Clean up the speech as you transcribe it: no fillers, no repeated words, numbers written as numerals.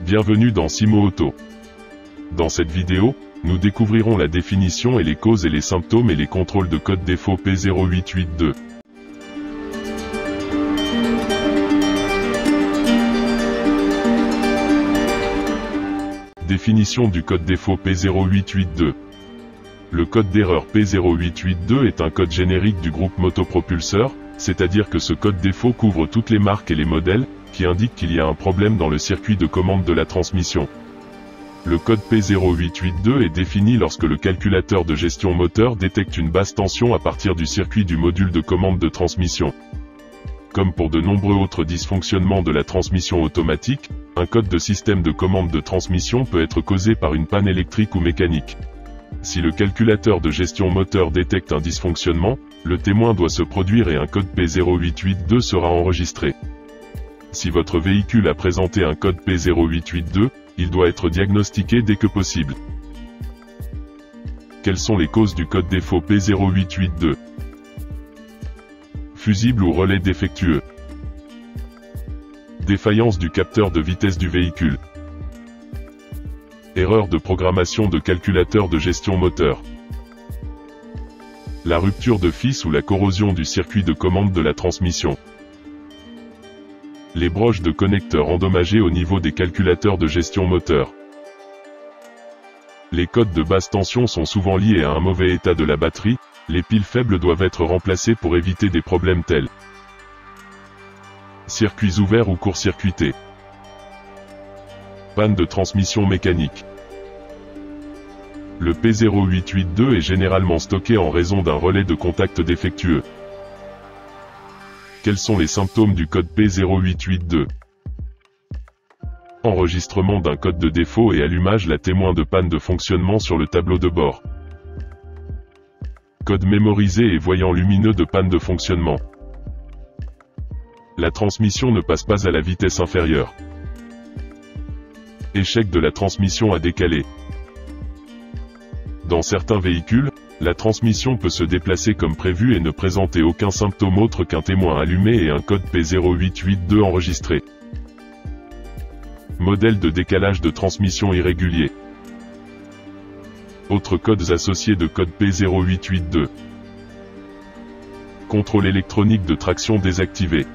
Bienvenue dans Simo Auto. Dans cette vidéo, nous découvrirons la définition et les causes et les symptômes et les contrôles de code défaut P0882. Définition du code défaut P0882. Le code d'erreur P0882 est un code générique du groupe motopropulseur, c'est-à-dire que ce code défaut couvre toutes les marques et les modèles, qui indiquent qu'il y a un problème dans le circuit de commande de la transmission. Le code P0882 est défini lorsque le calculateur de gestion moteur détecte une basse tension à partir du circuit du module de commande de transmission. Comme pour de nombreux autres dysfonctionnements de la transmission automatique, un code de système de commande de transmission peut être causé par une panne électrique ou mécanique. Si le calculateur de gestion moteur détecte un dysfonctionnement, le témoin doit se produire et un code P0882 sera enregistré. Si votre véhicule a présenté un code P0882, il doit être diagnostiqué dès que possible. Quelles sont les causes du code défaut P0882? Fusible ou relais défectueux. Défaillance du capteur de vitesse du véhicule. Erreur de programmation de calculateur de gestion moteur. La rupture de fils ou la corrosion du circuit de commande de la transmission. Les broches de connecteurs endommagées au niveau des calculateurs de gestion moteur. Les codes de basse tension sont souvent liés à un mauvais état de la batterie, les piles faibles doivent être remplacées pour éviter des problèmes tels circuits ouverts ou court-circuités. Panne de transmission mécanique. Le P0882 est généralement stocké en raison d'un relais de contact défectueux. Quels sont les symptômes du code P0882? Enregistrement d'un code de défaut et allumage la témoin de panne de fonctionnement sur le tableau de bord. Code mémorisé et voyant lumineux de panne de fonctionnement. La transmission ne passe pas à la vitesse inférieure. Échec de la transmission à décaler. Dans certains véhicules, la transmission peut se déplacer comme prévu et ne présenter aucun symptôme autre qu'un témoin allumé et un code P0882 enregistré. Modèle de décalage de transmission irrégulier. Autres codes associés de code P0882. Contrôle électronique de traction désactivé.